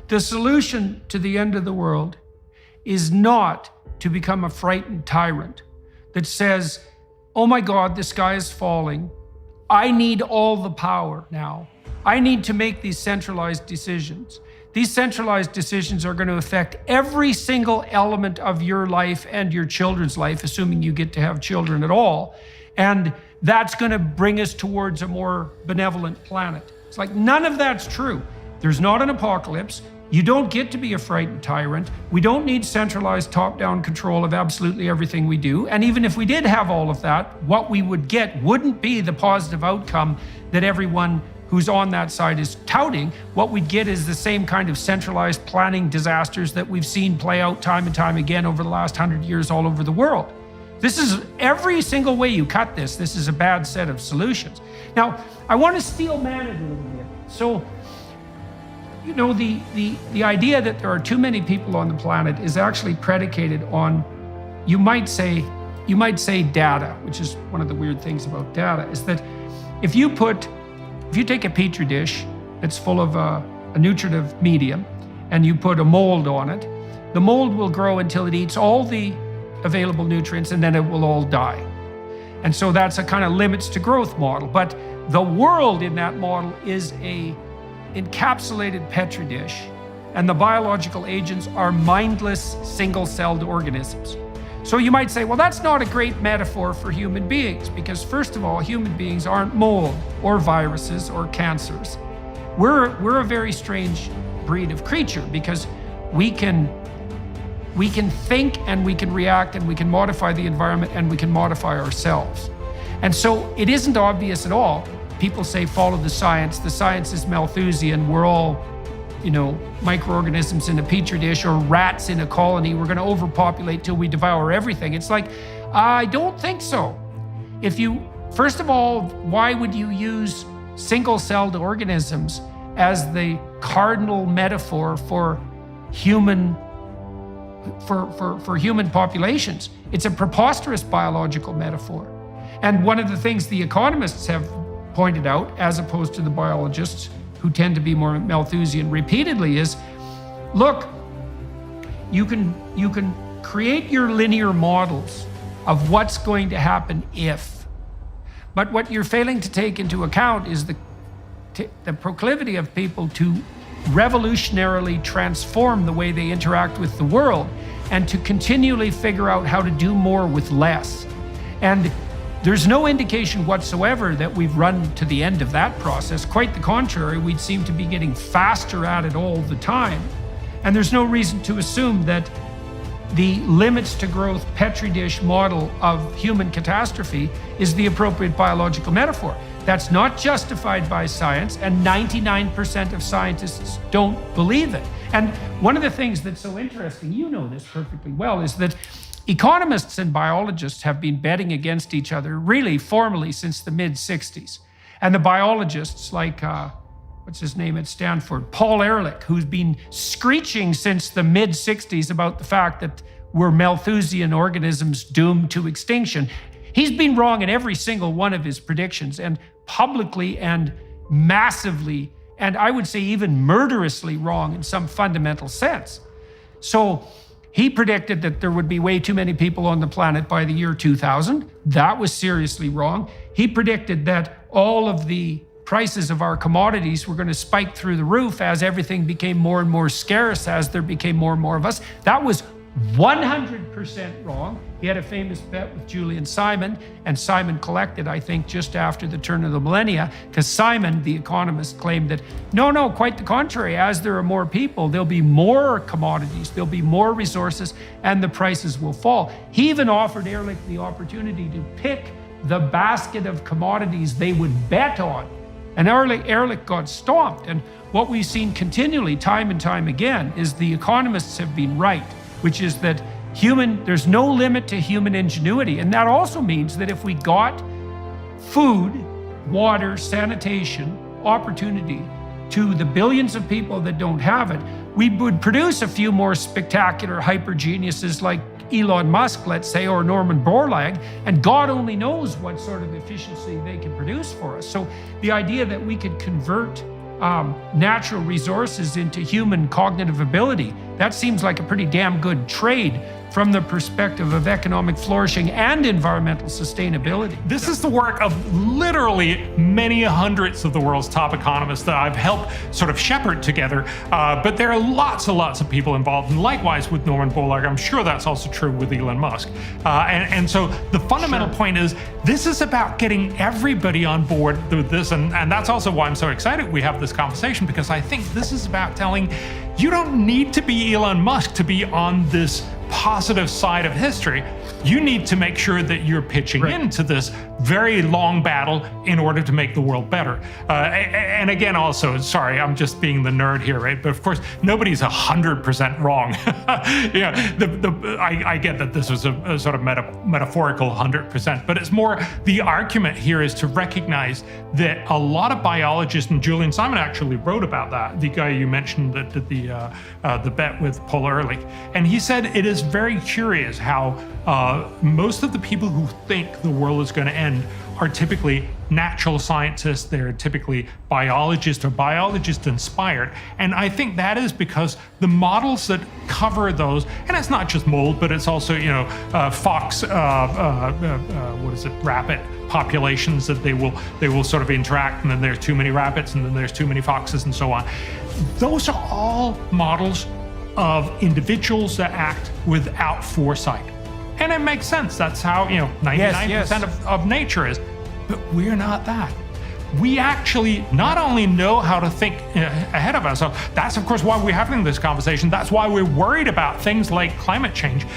The solution to the end of the world is not to become a frightened tyrant that says, oh my God, the sky is falling. I need all the power now. I need to make these centralized decisions. These centralized decisions are going to affect every single element of your life and your children's life, assuming you get to have children at all. And that's going to bring us towards a more benevolent planet. It's like none of that's true. There's not an apocalypse. You don't get to be a frightened tyrant. We don't need centralized top-down control of absolutely everything we do. And even if we did have all of that, what we would get wouldn't be the positive outcome that everyone who's on that side is touting. What we'd get is the same kind of centralized planning disasters that we've seen play out time and time again over the last 100 years all over the world. This is every single way you cut this is a bad set of solutions. Now, I want to steel man it a little bit. So, you know, the idea that there are too many people on the planet is actually predicated on, you might say data, which is one of the weird things about data, is that if you take a petri dish that's full of a nutritive medium and you put a mold on it, the mold will grow until it eats all the available nutrients and then it will all die. And so that's a kind of limits to growth model. But the world in that model is a encapsulated petri dish, and the biological agents are mindless single-celled organisms. So you might say, well, that's not a great metaphor for human beings, because first of all, human beings aren't mold or viruses or cancers. We're a very strange breed of creature because we can think and we can react and we can modify the environment and we can modify ourselves. And so it isn't obvious at all. People say, follow the science. The science is Malthusian. We're all, you know, microorganisms in a petri dish or rats in a colony. We're going to overpopulate till we devour everything. It's like, I don't think so. First of all, why would you use single-celled organisms as the cardinal metaphor for human populations? It's a preposterous biological metaphor. And one of the things the economists have pointed out, as opposed to the biologists who tend to be more Malthusian repeatedly, is, look, you can create your linear models of what's going to happen if, but what you're failing to take into account is the proclivity of people to revolutionarily transform the way they interact with the world and to continually figure out how to do more with less. And there's no indication whatsoever that we've run to the end of that process. Quite the contrary, we'd seem to be getting faster at it all the time. And there's no reason to assume that the limits to growth petri dish model of human catastrophe is the appropriate biological metaphor. That's not justified by science, and 99% of scientists don't believe it. And one of the things that's so interesting, you know this perfectly well, is that economists and biologists have been betting against each other really formally since the mid-60s. And the biologists like, what's his name at Stanford, Paul Ehrlich, who's been screeching since the mid-60s about the fact that we're Malthusian organisms doomed to extinction. He's been wrong in every single one of his predictions, and publicly and massively, and I would say even murderously wrong in some fundamental sense. So he predicted that there would be way too many people on the planet by the year 2000. That was seriously wrong. He predicted that all of the prices of our commodities were going to spike through the roof as everything became more and more scarce, as there became more and more of us. That was 100% wrong. He had a famous bet with Julian Simon, and Simon collected, I think, just after the turn of the millennia, because Simon, the economist, claimed that, no, quite the contrary. As there are more people, there'll be more commodities, there'll be more resources, and the prices will fall. He even offered Ehrlich the opportunity to pick the basket of commodities they would bet on. And Ehrlich got stomped. And what we've seen continually, time and time again, is the economists have been right, which is that there's no limit to human ingenuity. And that also means that if we got food, water, sanitation, opportunity to the billions of people that don't have it, we would produce a few more spectacular hyper geniuses like Elon Musk, let's say, or Norman Borlaug, and God only knows what sort of efficiency they can produce for us. So the idea that we could convert natural resources into human cognitive ability. That seems like a pretty damn good trade from the perspective of economic flourishing and environmental sustainability. This is the work of literally many hundreds of the world's top economists that I've helped sort of shepherd together, but there are lots and lots of people involved, and likewise with Norman Borlaug. I'm sure that's also true with Elon Musk. And so the fundamental point is, this is about getting everybody on board with this, and that's also why I'm so excited we have this conversation, because I think this is about telling you don't need to be Elon Musk to be on this positive side of history. You need to make sure that you're pitching into this very long battle in order to make the world better. And again, also, sorry, I'm just being the nerd here, right? But of course, nobody's 100% wrong. I get that this was a sort of metaphorical 100%, but it's more, the argument here is to recognize that a lot of biologists, and Julian Simon actually wrote about that, the guy you mentioned that did the bet with Paul Ehrlich, and he said it is very curious how most of the people who think the world is going to end are typically natural scientists. They're typically biologists or biologist inspired. And I think that is because the models that cover those, and it's not just mold, but it's also, fox, rabbit populations that they will sort of interact, and then there's too many rabbits, and then there's too many foxes, and so on. Those are all models of individuals that act without foresight. And it makes sense. That's how 99% of nature is. But we're not that. We actually not only know how to think ahead of ourselves, that's of course why we're having this conversation. That's why we're worried about things like climate change,